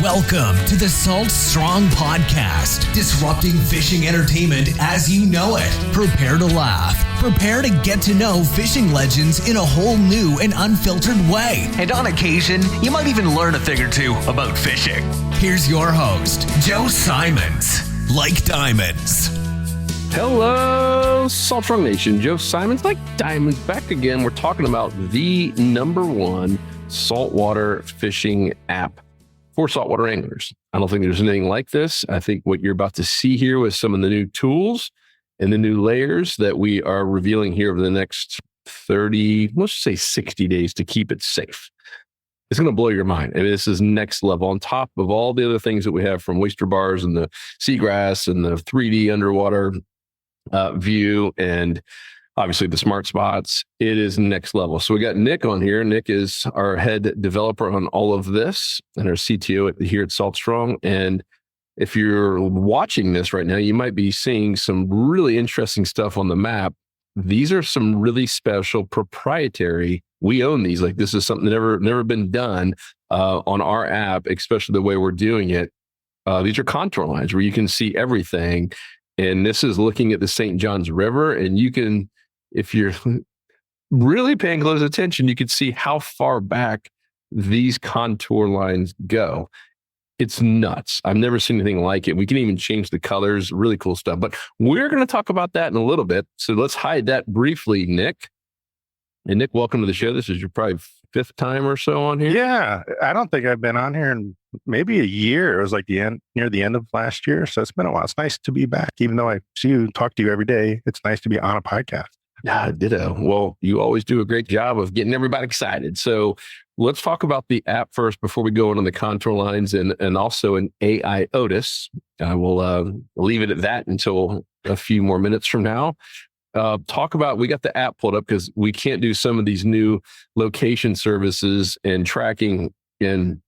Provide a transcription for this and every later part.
Welcome to the Salt Strong Podcast, disrupting fishing entertainment as you know it. Prepare to laugh. Prepare to get to know fishing legends in a whole new and unfiltered way. And on occasion, you might even learn a thing or two about fishing. Here's your host, Joe Simons. Like diamonds. Hello, Salt Strong Nation. Joe Simons, like diamonds, back again. We're talking about the number one saltwater fishing app for saltwater anglers. I don't think there's anything like this. I think what you're about to see here with some of the new tools and the new layers that we are revealing here over the next 30, let's say 60 days to keep it safe. It's going to blow your mind. I mean, this is next level on top of all the other things that we have from oyster bars and the seagrass and the 3D underwater view and obviously the smart spots. It is next level. So we got Nick on here. Nick is our head developer on all of this and our CTO here at Salt Strong. And if you're watching this right now, you might be seeing some really interesting stuff on the map. These are some really special proprietary. We own these. Like this is something that never been done on our app, especially the way we're doing it. These are contour lines where you can see everything. And this is looking at the St. Johns River. And you can, if you're really paying close attention, you can see how far back these contour lines go. It's nuts. I've never seen anything like it. We can even change the colors, really cool stuff. But we're going to talk about that in a little bit. So let's hide that briefly, Nick. And Nick, welcome to the show. This is your probably fifth time or so on here. Yeah, I don't think I've been on here in maybe a year. It was like near the end of last year. So it's been a while. It's nice to be back. Even though I see you, talk to you every day, it's nice to be on a podcast. Yeah, ditto. Well, you always do a great job of getting everybody excited. So let's talk about the app first before we go into the contour lines and also an AI Otis. I will leave it at that until a few more minutes from now. Talk about, we got the app pulled up because we can't do some of these new location services and tracking and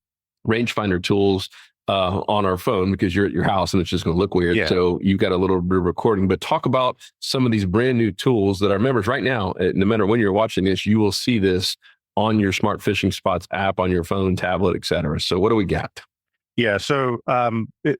rangefinder tools on our phone because you're at your house and it's just going to look weird. Yeah. So you've got a little bit of recording, but talk about some of these brand new tools that our members right now, no matter when you're watching this, you will see this on your Smart Fishing Spots app, on your phone, tablet, et cetera. So what do we got? Yeah. So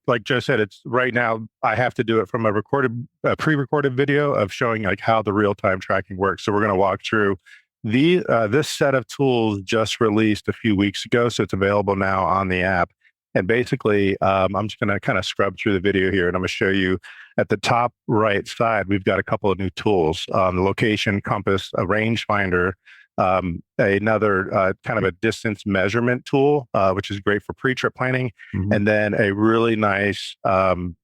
like Joe said, it's right now, I have to do it from a pre-recorded video of showing like how the real-time tracking works. So we're going to walk through this set of tools just released a few weeks ago. So it's available now on the app. And basically, I'm just going to kind of scrub through the video here and I'm going to show you at the top right side, we've got a couple of new tools, the location compass, a rangefinder, another kind of a distance measurement tool, which is great for pre-trip planning, and then a really nice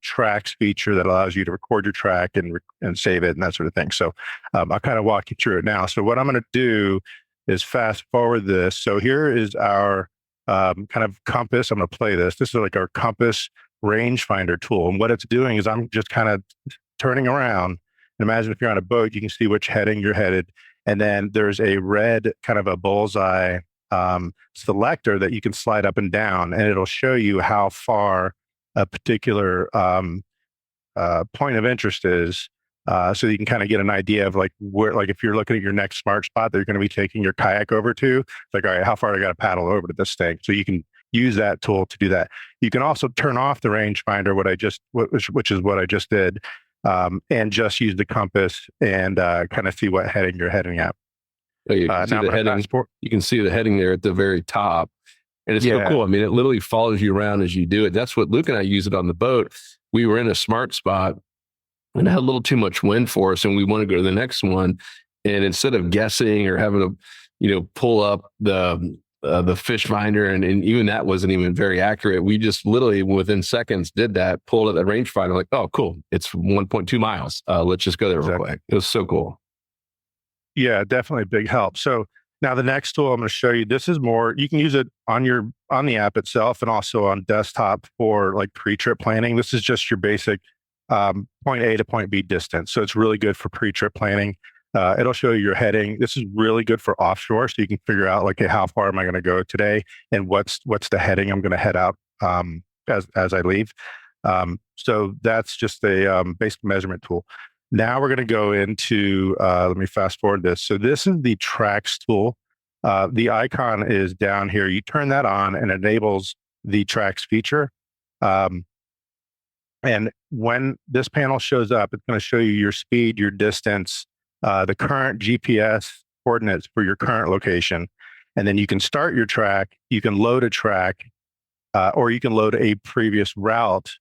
tracks feature that allows you to record your track and save it and that sort of thing. So I'll kind of walk you through it now. So what I'm going to do is fast forward this. So here is our kind of compass. I'm going to play this. This is like our compass rangefinder tool. And what it's doing is I'm just kind of turning around. And imagine if you're on a boat, you can see which heading you're headed. And then there's a red kind of a bullseye selector that you can slide up and down, and it'll show you how far a particular point of interest is. So you can kind of get an idea of like where, like if you're looking at your next smart spot that you're going to be taking your kayak over to, it's like, all right, how far do I got to paddle over to this thing? So you can use that tool to do that. You can also turn off the rangefinder, which is what I just did. And just use the compass and kind of see what heading you're heading at. Oh, you can see the heading. You can see the heading there at the very top, and it's so cool. I mean, it literally follows you around as you do it. That's what Luke and I use it on the boat. We were in a smart spot, and it had a little too much wind for us, and we want to go to the next one. And instead of guessing or having to, pull up the fish finder, and even that wasn't even very accurate. We just literally within seconds did that, pulled up that rangefinder, like, oh, cool. It's 1.2 miles. Let's just go there real quick. It was so cool. Yeah, definitely a big help. So now the next tool I'm going to show you, this is more, you can use it on the app itself and also on desktop for like pre-trip planning. This is just your basic point A to point B distance. So it's really good for pre-trip planning. It'll show you your heading. This is really good for offshore, so you can figure out like, hey, how far am I going to go today, and what's the heading I'm going to head out as I leave. So that's just a basic measurement tool. Now we're going to go into, let me fast forward this. So this is the tracks tool. The icon is down here. You turn that on and it enables the tracks feature. And when this panel shows up, it's going to show you your speed, your distance, the current GPS coordinates for your current location. And then you can start your track, you can load a track, or you can load a previous route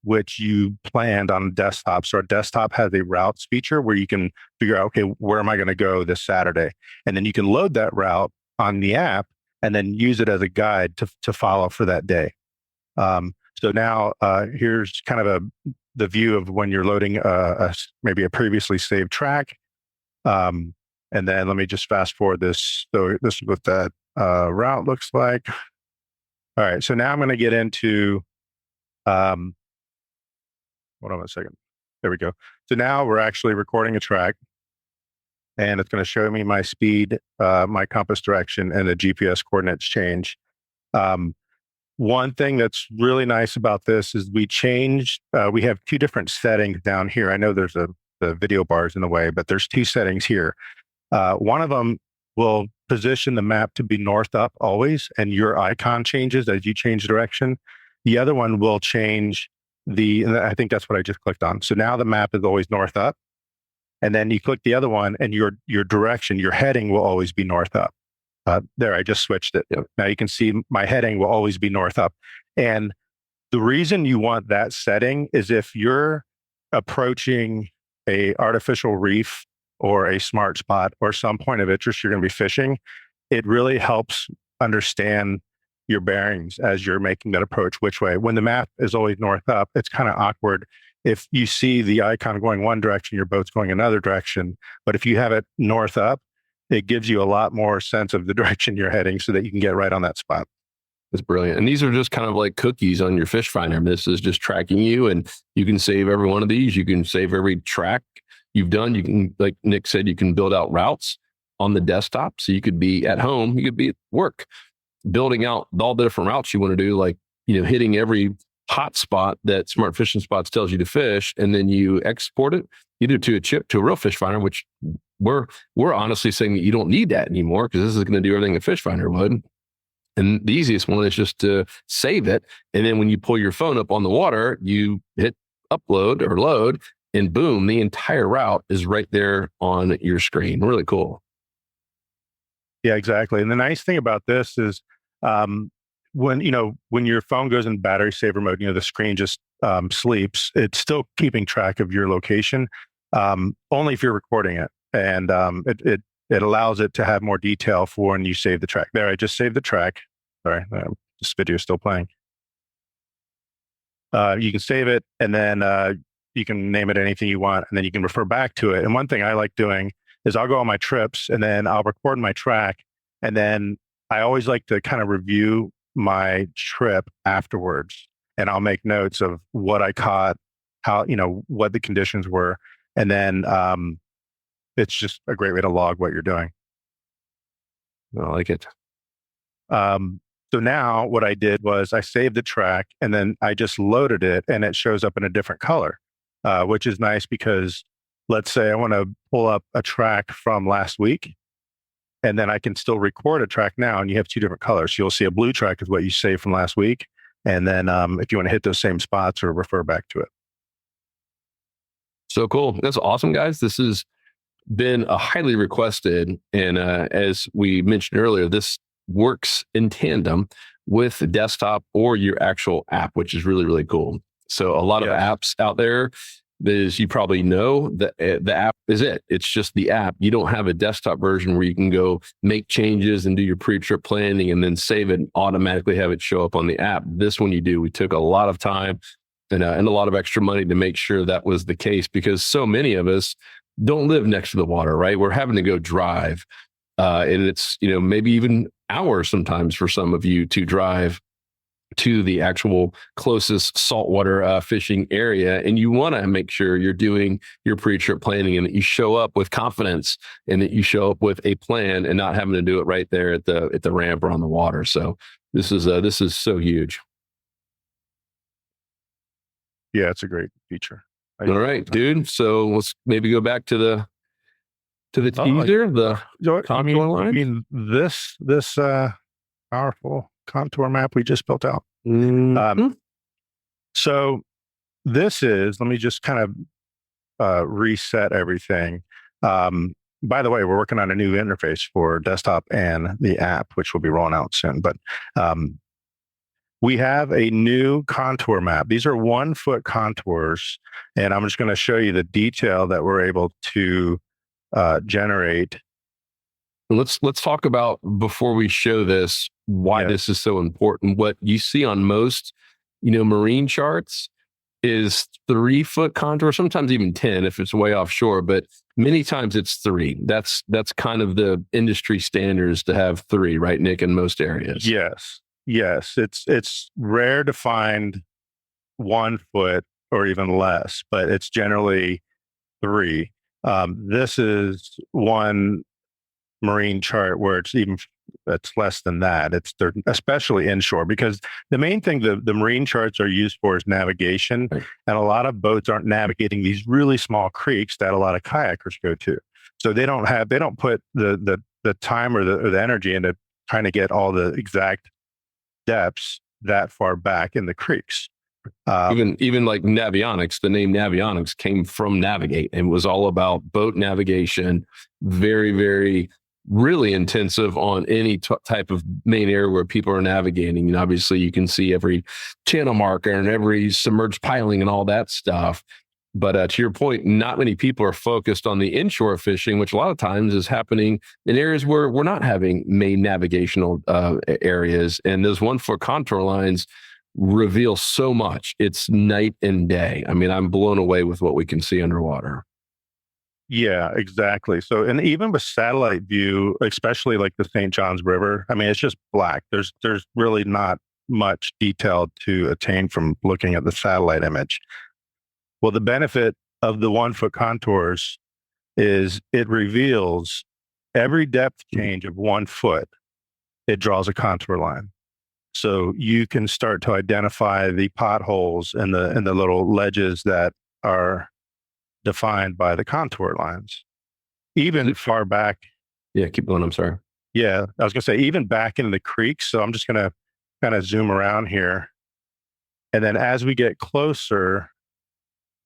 which you planned on a desktop. So our desktop has a routes feature where you can figure out, okay, where am I going to go this Saturday? And then you can load that route on the app and then use it as a guide to follow for that day. So now here's kind of the view of when you're loading maybe a previously saved track. And then let me just fast forward this. So this is what that route looks like. All right, so now I'm going to get into, hold on a second. There we go. So now we're actually recording a track and it's going to show me my speed, my compass direction, and the GPS coordinates change. One thing that's really nice about this is we have two different settings down here. I know there's the video bars in the way, but there's two settings here. One of them will position the map to be north up always, and your icon changes as you change direction. The other one will change and I think that's what I just clicked on. So now the map is always north up, and then you click the other one and your direction, your heading will always be north up. There, I just switched it. Yep. Now you can see my heading will always be north up. And the reason you want that setting is if you're approaching a artificial reef or a smart spot or some point of interest you're going to be fishing, it really helps understand your bearings as you're making that approach which way. When the map is always north up, it's kind of awkward. If you see the icon going one direction, your boat's going another direction. But if you have it north up, it gives you a lot more sense of the direction you're heading so that you can get right on that spot. That's brilliant. And these are just kind of like cookies on your fish finder. This is just tracking you, and you can save every one of these. You can save every track you've done. You can, like Nick said, you can build out routes on the desktop. So you could be at home, you could be at work, building out all the different routes you want to do, like, hitting every hot spot that Smart Fishing Spots tells you to fish, and then you export it either to a chip to a real fish finder, which we're honestly saying that you don't need that anymore because this is going to do everything a fish finder would. And the easiest one is just to save it. And then when you pull your phone up on the water, you hit upload or load, and boom, the entire route is right there on your screen. Really cool. Yeah, exactly. And the nice thing about this is when your phone goes in battery saver mode, the screen just sleeps. It's still keeping track of your location, only if you're recording it. And it allows it to have more detail for when you save the track. There, I just saved the track. Sorry, this video is still playing. You can save it, and then you can name it anything you want, and then you can refer back to it. And one thing I like doing is I'll go on my trips, and then I'll record my track, and then I always like to kind of review my trip afterwards, and I'll make notes of what I caught, how, what the conditions were, and then it's just a great way to log what you're doing. I like it. So now what I did was I saved the track and then I just loaded it and it shows up in a different color, which is nice because let's say I want to pull up a track from last week and then I can still record a track now and you have two different colors. You'll see a blue track is what you saved from last week. And then if you want to hit those same spots or refer back to it. So cool. That's awesome, guys. This has been a highly requested. And as we mentioned earlier, this works in tandem with the desktop or your actual app, which is really, really cool. So a lot of apps out there, as you probably know, the app is it. It's just the app. You don't have a desktop version where you can go make changes and do your pre-trip planning and then save it and automatically have it show up on the app. This one you do. We took a lot of time and a lot of extra money to make sure that was the case because so many of us don't live next to the water, right? We're having to go drive. And it's, maybe even hours sometimes for some of you to drive to the actual closest saltwater fishing area. And you want to make sure you're doing your pre-trip planning and that you show up with confidence and that you show up with a plan and not having to do it right there at the ramp or on the water. So this is so huge. Yeah, it's a great feature. All right, dude. So let's maybe go back to To the teaser, the contour line? You mean this powerful contour map we just built out? Mm-hmm. So this is, let me just kind of reset everything. By the way, we're working on a new interface for desktop and the app, which will be rolling out soon. But we have a new contour map. These are 1 foot contours, and I'm just going to show you the detail that we're able to generate. Let's talk about, before we show this, why this is so important. What you see on most, marine charts is 3 foot contour, sometimes even 10 if it's way offshore, but many times it's 3. That's kind of the industry standards to have 3, right, Nick, in most areas. Yes. It's rare to find 1 foot or even less, but it's generally 3. This is one marine chart where it's less than that. They're especially inshore, because the main thing the marine charts are used for is navigation, right. And a lot of boats aren't navigating these really small creeks that a lot of kayakers go to. So they don't put the time or the energy into trying to get all the exact depths that far back in the creeks. Even like Navionics, the name Navionics came from navigate and was all about boat navigation. Very, very, really intensive on any type of main area where people are navigating. And obviously you can see every channel marker and every submerged piling and all that stuff. But to your point, not many people are focused on the inshore fishing, which a lot of times is happening in areas where we're not having main navigational areas. And those 1 foot contour lines reveal so much. It's night and day. I mean, I'm blown away with what we can see underwater. Yeah, exactly. So, and even with satellite view, especially like the St. Johns River, I mean, it's just black. There's really not much detail to attain from looking at the satellite image. Well, the benefit of the 1 foot contours is it reveals every depth change of 1 foot, it draws a contour line. So you can start to identify the potholes and the little ledges that are defined by the contour lines. Even far back. Yeah, keep going. I'm sorry. Yeah, I was going to say, even back in the creeks. So I'm just going to kind of zoom around here. And then as we get closer,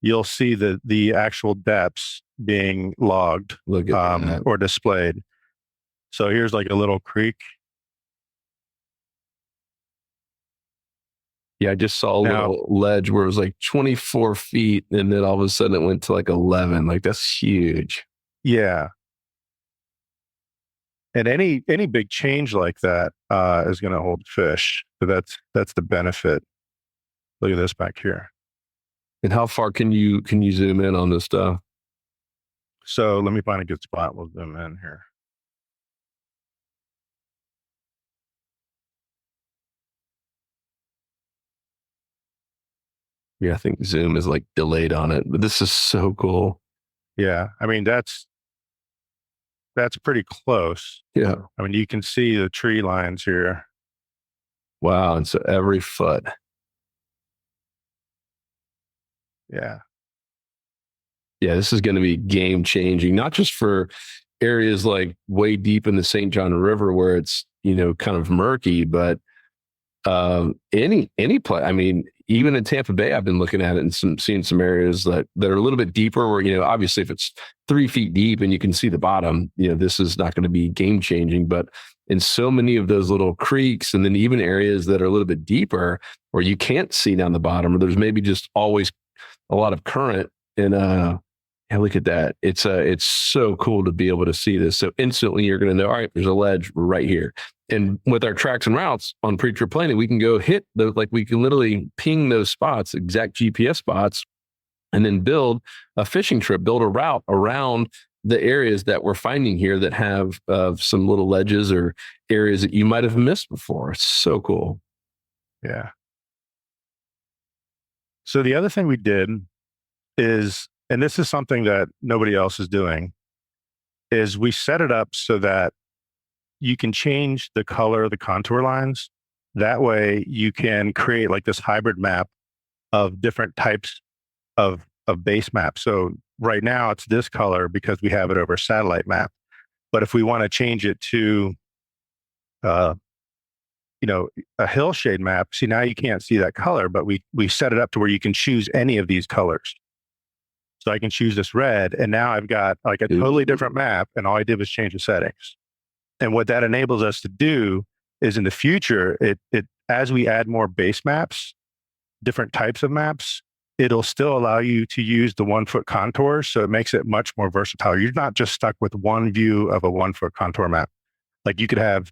you'll see the actual depths being logged or displayed. So here's like a little creek. Yeah, I just saw a little ledge where it was like 24 feet, and then all of a sudden it went to like 11. Like, that's huge. Yeah. And any big change like that is going to hold fish. So that's the benefit. Look at this back here. And how far can you zoom in on this stuff? So let me find a good spot. We'll zoom in here. Yeah, I think Zoom is like delayed on it, but this is so cool. Yeah, I mean, that's pretty close. Yeah. I mean, you can see the tree lines here. Wow. And so every foot. Yeah. Yeah, this is going to be game changing, not just for areas like way deep in the St. John River where it's, kind of murky, but any place. I mean, even in Tampa Bay, I've been looking at it and seeing some areas that are a little bit deeper where, obviously if it's 3 feet deep and you can see the bottom, this is not going to be game changing. But in so many of those little creeks, and then even areas that are a little bit deeper where you can't see down the bottom, or there's maybe just always a lot of current. And yeah, look at that. It's so cool to be able to see this. So instantly you're going to know, all right, there's a ledge right here. And with our tracks and routes on pre-trip planning, we can go hit those, like we can literally ping those spots, exact GPS spots, and then build a fishing trip, build a route around the areas that we're finding here that have some little ledges or areas that you might have missed before. It's so cool. Yeah. So the other thing we did is, and this is something that nobody else is doing, is we set it up so that you can change the color of the contour lines. That way you can create like this hybrid map of different types of base maps. So right now it's this color because we have it over a satellite map. But if we want to change it to, uh, a hill shade map, see, now you can't see that color, but we set it up to where you can choose any of these colors. So I can choose this red, and now I've got like a totally different map, and all I did was change the settings. And what that enables us to do is in the future, it as we add more base maps, different types of maps, it'll still allow you to use the 1 foot contours. So it makes it much more versatile. You're not just stuck with one view of a 1 foot contour map. Like you could have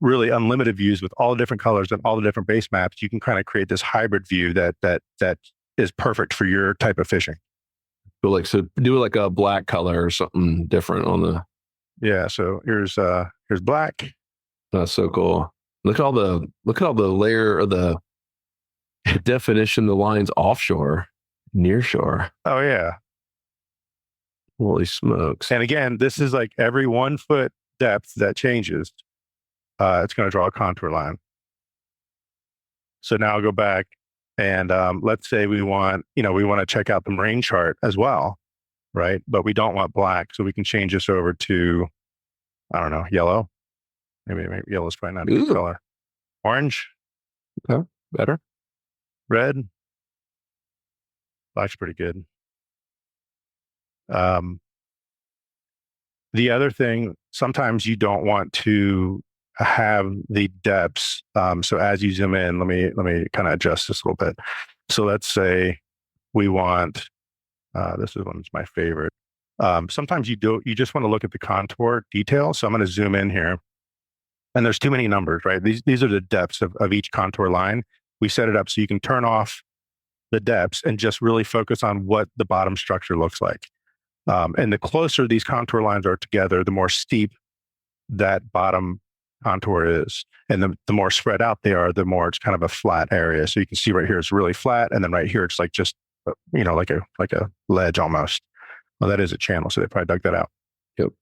really unlimited views with all the different colors and all the different base maps. You can kind of create this hybrid view that is perfect for your type of fishing. So do like a black color or something different on the. Yeah. So here's black. That's so cool. Look at all the layer of the definition, the lines offshore, near shore. Oh yeah. Holy smokes. And again, this is like every 1 foot depth that changes, it's going to draw a contour line. So now I'll go back and let's say we want to check out the marine chart as well, right? But we don't want black, so we can change this over to, I don't know, yellow. Maybe yellow is probably not a good color. Orange. Okay, better. Red. Black's pretty good. The other thing, sometimes you don't want to have the depths. So as you zoom in, let me kind of adjust this a little bit. So let's say we want, this one's my favorite. Sometimes you just want to look at the contour detail. So I'm going to zoom in here, and there's too many numbers, right? These are the depths of each contour line. We set it up so you can turn off the depths and just really focus on what the bottom structure looks like. And the closer these contour lines are together, the more steep that bottom contour is. And the more spread out they are, the more it's kind of a flat area. So you can see right here, it's really flat. And then right here, it's like just, like a ledge almost. Well, that is a channel. So they probably dug that out. Yep.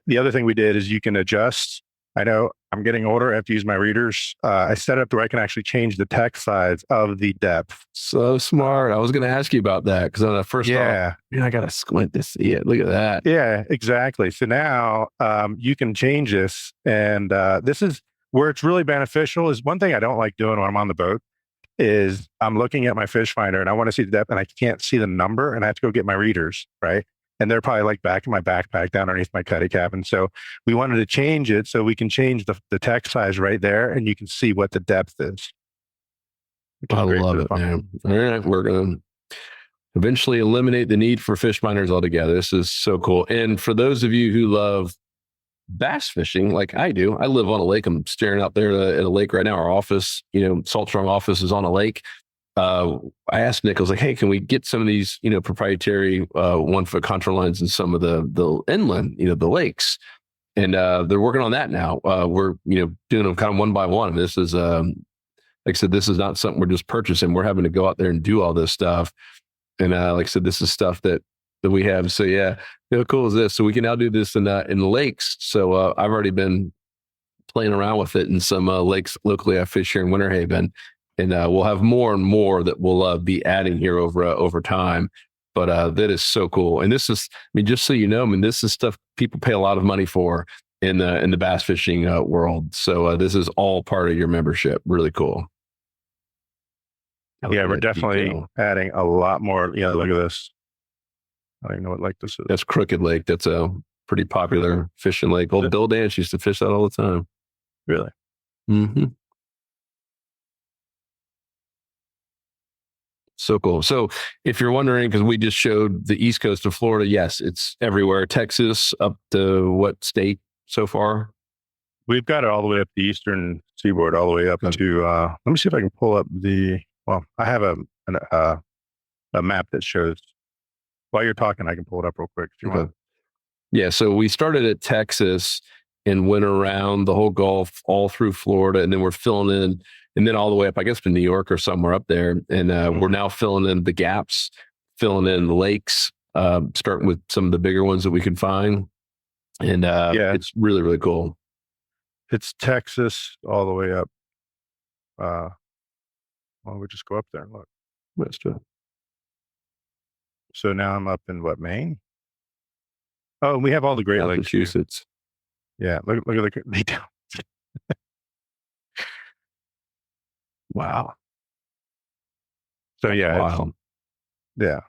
The other thing we did is you can adjust. I know I'm getting older. I have to use my readers. I set it up to where I can actually change the text size of the depth. So smart. I was going to ask you about that because on the first thought, I got to squint to see it. Look at that. Yeah, exactly. So now you can change this. And this is where it's really beneficial. Is one thing I don't like doing when I'm on the boat is I'm looking at my fish finder and I want to see the depth and I can't see the number and I have to go get my readers, right? And they're probably like back in my backpack down underneath my cuddy cabin. So we wanted to change it so we can change the text size right there and you can see what the depth is. I love it, man. All right. We're going to eventually eliminate the need for fish finders altogether. This is so cool. And for those of you who love bass fishing like I do, I live on a lake. I'm staring out there at a lake right now. Our office, Salt Strong office is on a lake. I asked Nick, I was like, hey, can we get some of these, proprietary 1 foot contour lines in some of the inland, the lakes? And they're working on that now. We're, doing them kind of one by one. And this is, like I said, this is not something we're just purchasing. We're having to go out there and do all this stuff. And like I said, this is stuff that we have. So yeah, how cool is this? So we can now do this in the lakes. So I've already been playing around with it in some lakes locally I fish here in Winter Haven. And we'll have more and more that we'll be adding here over time. But that is so cool. And this is, just so you know, this is stuff people pay a lot of money for in the bass fishing world. So this is all part of your membership. Really cool. Yeah, we're definitely adding a lot more. Yeah, look at this. I don't even know what lake this is. That's Crooked Lake. That's a pretty popular fishing lake. Old Bill Dance used to fish that all the time. Really? Mm-hmm. So cool. So if you're wondering, because we just showed the east coast of Florida, yes, it's everywhere. Texas up to what state so far? We've got it all the way up the eastern seaboard, all the way up to, let me see if I can pull up I have a map that shows, while you're talking, I can pull it up real quick if you want. Yeah, so we started at Texas and went around the whole Gulf, all through Florida, and then we're filling in, and then all the way up, I guess, to New York or somewhere up there. And we're now filling in the gaps, filling in the lakes, starting with some of the bigger ones that we can find. And it's really, really cool. It's Texas all the way up. Why don't we just go up there and look? Let's do it. So now I'm up in Maine? Oh, we have all the Great Lakes. Massachusetts. Yeah, look at they do. Wow. So yeah, Wow. yeah.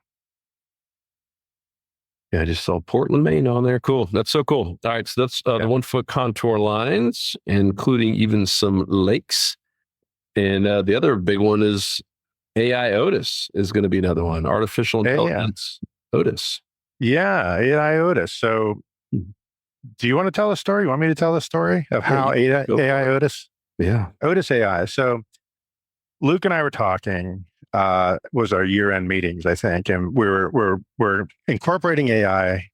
Yeah, I just saw Portland, Maine on there. Cool. That's so cool. All right. So that's the 1 foot contour lines, including even some lakes. And the other big one is AI Otis is going to be another one. Artificial intelligence Otis. Yeah, AI Otis. So do you want to tell a story? You want me to tell the story of how AI Otis? Yeah. Otis AI. So Luke and I were talking, was our year-end meetings, I think, and we're incorporating AI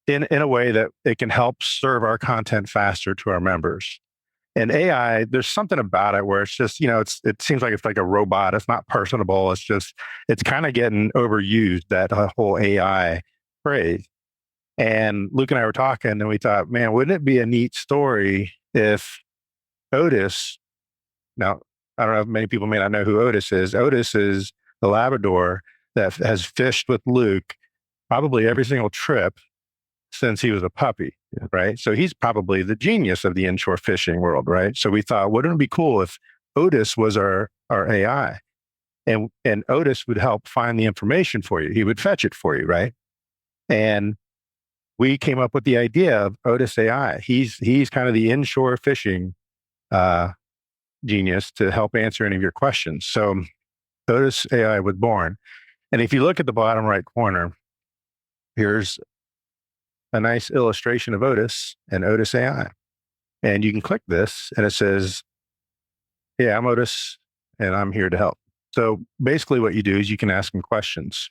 in a way that it can help serve our content faster to our members. And AI, there's something about it where it's just, it seems like it's like a robot. It's not personable. It's kind of getting overused, that whole AI phrase. And Luke and I were talking, and we thought, man, wouldn't it be a neat story if Otis, now, I don't know if many people may not know who Otis is. Otis is the Labrador that has fished with Luke probably every single trip since he was a puppy, right? So he's probably the genius of the inshore fishing world, right? So we thought, wouldn't it be cool if Otis was our AI, and Otis would help find the information for you. He would fetch it for you, right? And we came up with the idea of Otis AI. He's kind of the inshore fishing genius to help answer any of your questions. So Otis AI was born. And if you look at the bottom right corner, here's a nice illustration of Otis and Otis AI. And you can click this and it says, yeah, I'm Otis and I'm here to help. So basically what you do is you can ask him questions.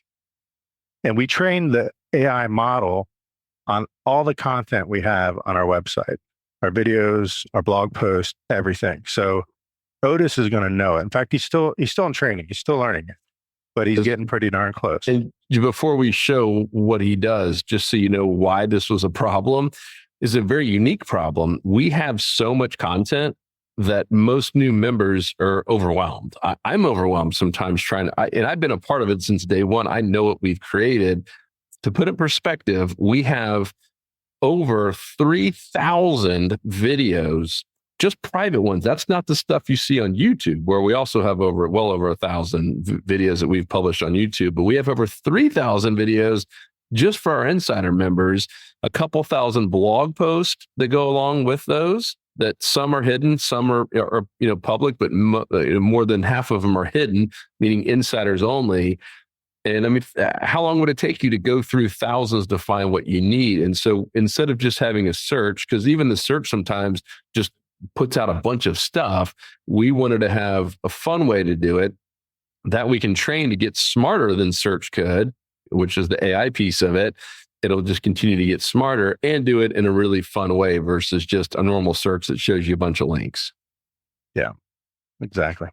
And we train the AI model on all the content we have on our website, our videos, our blog posts, everything. So Otis is going to know it. In fact, he's still in training. He's still learning it, but he's getting pretty darn close. And before we show what he does, just so you know why this was a problem, is a very unique problem. We have so much content that most new members are overwhelmed. I'm overwhelmed sometimes trying to, and I've been a part of it since day one. I know what we've created. To put it in perspective, we have over 3,000 videos, just private ones. That's not the stuff you see on YouTube, where we also have well over 1,000 videos that we've published on YouTube. But we have over 3,000 videos just for our insider members, a couple thousand blog posts that go along with those, that some are hidden, some are public, but more than half of them are hidden, meaning insiders only. And I mean, how long would it take you to go through thousands to find what you need? And so instead of just having a search, because even the search sometimes just puts out a bunch of stuff, we wanted to have a fun way to do it that we can train to get smarter than search could, which is the AI piece of it. It'll just continue to get smarter and do it in a really fun way versus just a normal search that shows you a bunch of links. Yeah, exactly.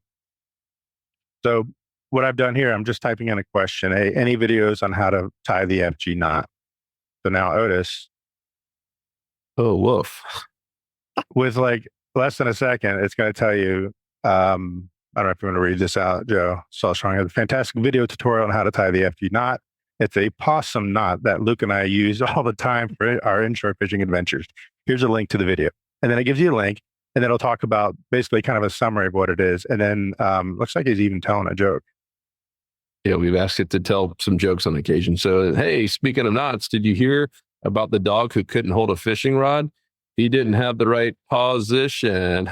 So what I've done here, I'm just typing in a question. Hey, any videos on how to tie the FG knot? So now Otis. Oh, woof. With like less than a second, it's going to tell you, I don't know if you want to read this out, Joe. Saltstrong has a fantastic video tutorial on how to tie the FG knot. It's a possum knot that Luke and I use all the time for our inshore fishing adventures. Here's a link to the video. And then it gives you a link, and then it'll talk about basically kind of a summary of what it is. And then looks like he's even telling a joke. Yeah, we've asked it to tell some jokes on occasion. So, hey, speaking of knots, did you hear about the dog who couldn't hold a fishing rod? He didn't have the right position.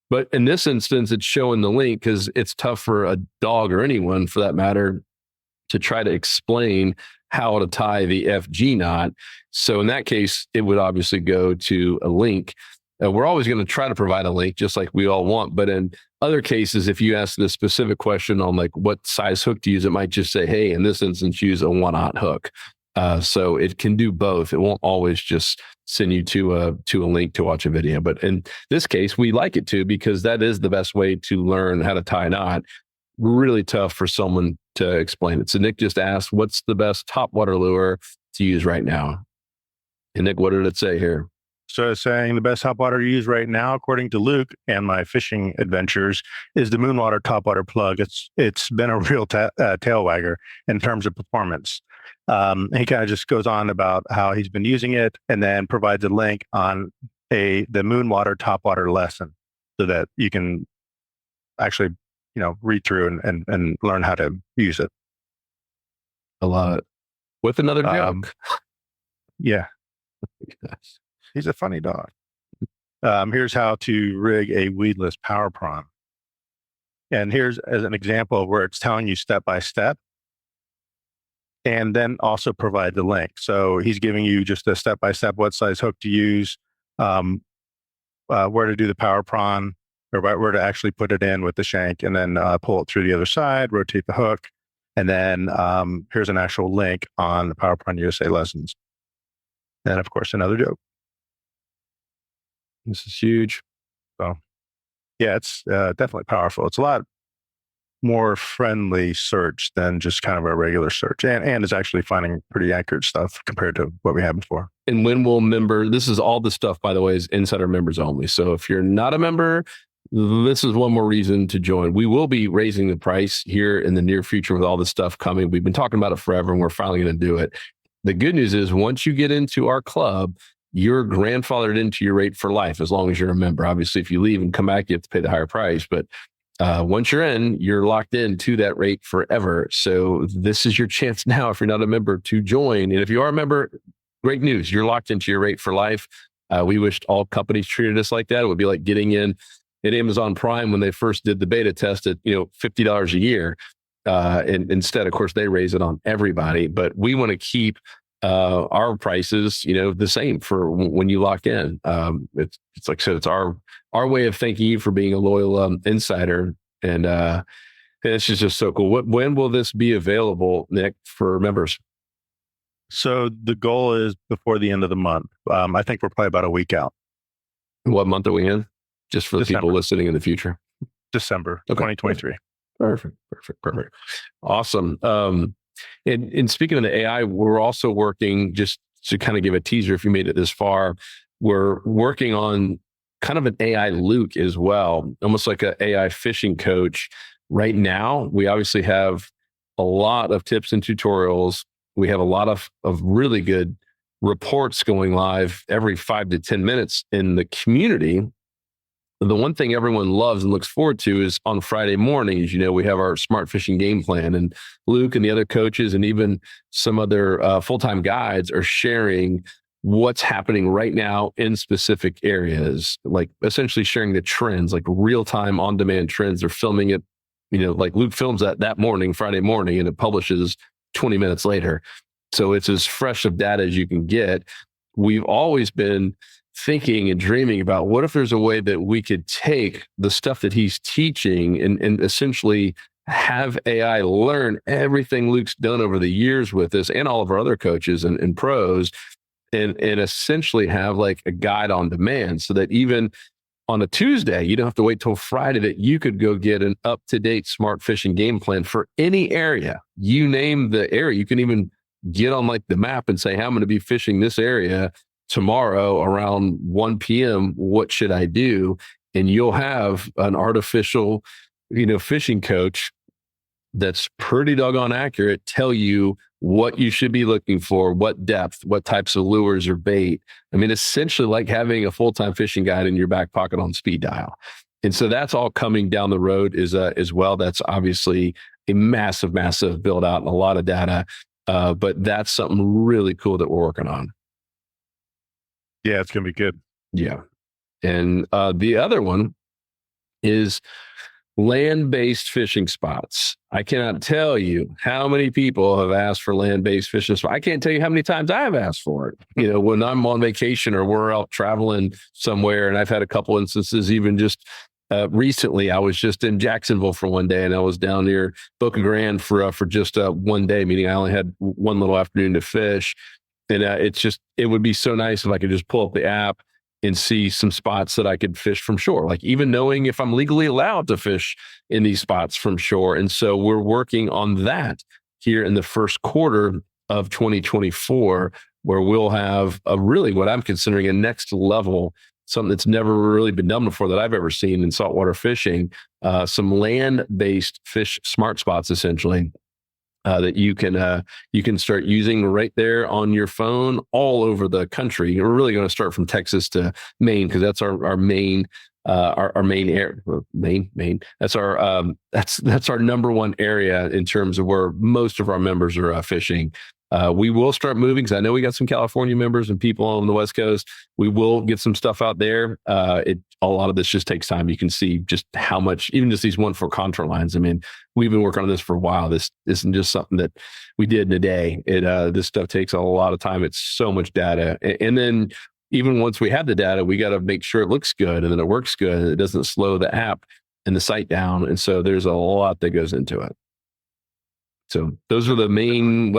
But in this instance, it's showing the link because it's tough for a dog or anyone for that matter to try to explain how to tie the FG knot. So in that case, it would obviously go to a link. We're always going to try to provide a link just like we all want. But in other cases, if you ask the specific question on like what size hook to use, it might just say, hey, in this instance, use a 1/0 hook. So it can do both. It won't always just send you to a link to watch a video. But in this case, we like it to because that is the best way to learn how to tie a knot. Really tough for someone to explain it. So Nick just asked, what's the best topwater lure to use right now? And Nick, what did it say here? So it's saying the best topwater to use right now, according to Luke and my fishing adventures, is the Moonwater topwater plug. It's been a real tail wagger in terms of performance. He kind of just goes on about how he's been using it, and then provides a link on the Moonwater topwater lesson, so that you can actually read through and learn how to use it. I love it. With another joke. Yeah. Yes. He's a funny dog. Here's how to rig a weedless power prawn. And here's as an example of where it's telling you step by step, and then also provide the link. So he's giving you just a step by step what size hook to use, where to do the power prawn, or where to actually put it in with the shank, and then pull it through the other side, rotate the hook, and then here's an actual link on the Power Prawn USA lessons. And of course, another joke. This is huge. So, yeah, it's definitely powerful. It's a lot more friendly search than just kind of a regular search, and is actually finding pretty accurate stuff compared to what we had before. And when we'll member, this is all the stuff, by the way, is insider members only. So if you're not a member, this is one more reason to join. We will be raising the price here in the near future with all this stuff coming. We've been talking about it forever, and we're finally going to do it. The good news is once you get into our club, you're grandfathered into your rate for life as long as you're a member. Obviously, if you leave and come back, you have to pay the higher price. But once you're in, you're locked in to that rate forever. So this is your chance now, if you're not a member, to join. And if you are a member, great news. You're locked into your rate for life. We wished all companies treated us like that. It would be like getting in at Amazon Prime when they first did the beta test at $50 a year. And instead, of course, they raise it on everybody. But we want to keep our prices, the same for when you lock in. It's like I said, it's our way of thanking you for being a loyal insider, and it's just so cool. When will this be available, Nick, for members? So the goal is before the end of the month. I think we're probably about a week out. What month are we in? Just for the December. people listening in the future. December 2023. Perfect. Awesome. And speaking of the AI, we're also working, just to kind of give a teaser if you made it this far, we're working on kind of an AI Luke as well, almost like an AI fishing coach. Right now, we obviously have a lot of tips and tutorials. We have a lot of really good reports going live every 5 to 10 minutes in the community. The one thing everyone loves and looks forward to is on Friday mornings, we have our smart fishing game plan, and Luke and the other coaches and even some other full-time guides are sharing what's happening right now in specific areas, like essentially sharing the trends, like real-time on-demand trends. They're filming it, like Luke films that morning, Friday morning, and it publishes 20 minutes later. So it's as fresh of data as you can get. We've always been thinking and dreaming about what if there's a way that we could take the stuff that he's teaching and essentially have AI learn everything Luke's done over the years with this and all of our other coaches and pros, and essentially have like a guide on demand, so that even on a Tuesday, you don't have to wait till Friday, that you could go get an up-to-date smart fishing game plan for any area. You name the area. You can even get on like the map and say, hey, I'm going to be fishing this area tomorrow around 1 p.m. What should I do? And you'll have an artificial, fishing coach that's pretty doggone accurate tell you what you should be looking for, what depth, what types of lures or bait. I mean, essentially like having a full-time fishing guide in your back pocket on speed dial. And so that's all coming down the road as well. That's obviously a massive, massive build out and a lot of data. But that's something really cool that we're working on. Yeah, it's going to be good. Yeah. And the other one is land-based fishing spots. I cannot tell you how many people have asked for land-based fishing spots. I can't tell you how many times I've asked for it. When I'm on vacation or we're out traveling somewhere, and I've had a couple instances, even just recently, I was just in Jacksonville for one day, and I was down near Boca Grande for just one day, meaning I only had one little afternoon to fish. And it would be so nice if I could just pull up the app and see some spots that I could fish from shore, like even knowing if I'm legally allowed to fish in these spots from shore. And so we're working on that here in the first quarter of 2024. where we'll have a really what I'm considering a next level, something that's never really been done before that I've ever seen in saltwater fishing, some land-based fish smart spots, essentially, that you can start using right there on your phone all over the country. We're really going to start from Texas to Maine because that's our main our main area. Maine. That's our number one area in terms of where most of our members are fishing. We will start moving because I know we got some California members and people on the West Coast. We will get some stuff out there. A lot of this just takes time. You can see just how much, even just these 1-foot contour lines. I mean, we've been working on this for a while. This isn't just something that we did in a day. This stuff takes a lot of time. It's so much data. And then even once we have the data, we got to make sure it looks good and then it works good and it doesn't slow the app and the site down. And so there's a lot that goes into it. So those are the main,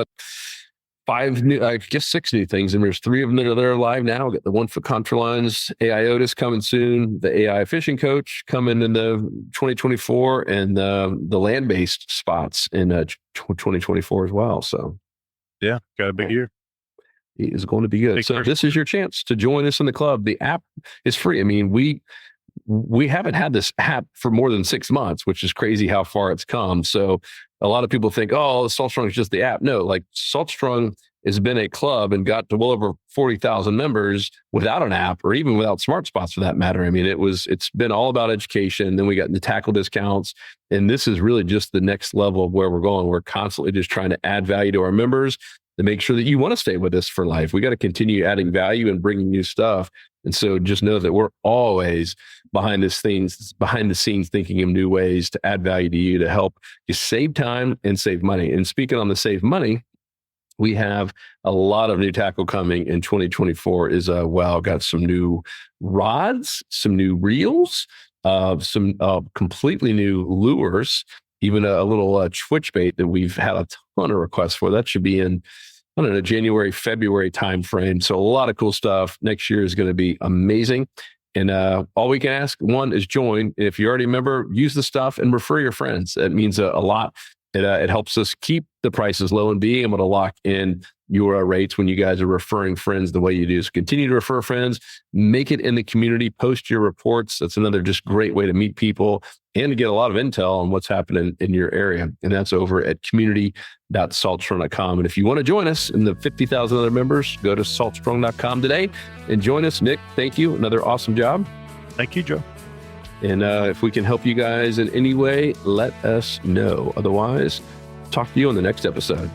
6 new things. And there's 3 of them that are live now. We got the 1-foot contour lines, AI Otis coming soon, the AI fishing coach coming in the 2024, and the land-based spots in 2024 as well. So yeah, got a big year. It is going to be good. So this is your chance to join us in the club. The app is free. I mean, we haven't had this app for more than 6 months, which is crazy how far it's come. So a lot of people think, oh, Salt Strong is just the app. No, like Salt Strong has been a club and got to well over 40,000 members without an app or even without smart spots for that matter. I mean, it's been all about education. Then we got the tackle discounts. And this is really just the next level of where we're going. We're constantly just trying to add value to our members to make sure that you want to stay with us for life. We got to continue adding value and bringing new stuff. And so just know that we're always behind the scenes thinking of new ways to add value to you to help you save time and save money. And speaking on the save money, we have a lot of new tackle coming in 2024 got some new rods, some new reels, some completely new lures, even a little twitch bait that we've had a ton of requests for. That should be in, I don't know, January, February timeframe. So a lot of cool stuff. Next year is going to be amazing. And all we can ask, one, is join. If you're already a member, use the stuff and refer your friends. That means a lot. It helps us keep the prices low and being able to lock in your rates when you guys are referring friends the way you do. So continue to refer friends, make it in the community, post your reports. That's another just great way to meet people and to get a lot of intel on what's happening in your area. And that's over at community.saltstrong.com. And if you want to join us in the 50,000 other members, go to saltstrong.com today and join us. Nick, thank you. Another awesome job. Thank you, Joe. And if we can help you guys in any way, let us know. Otherwise, talk to you on the next episode.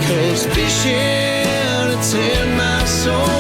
'Cause fishing, it's in my soul.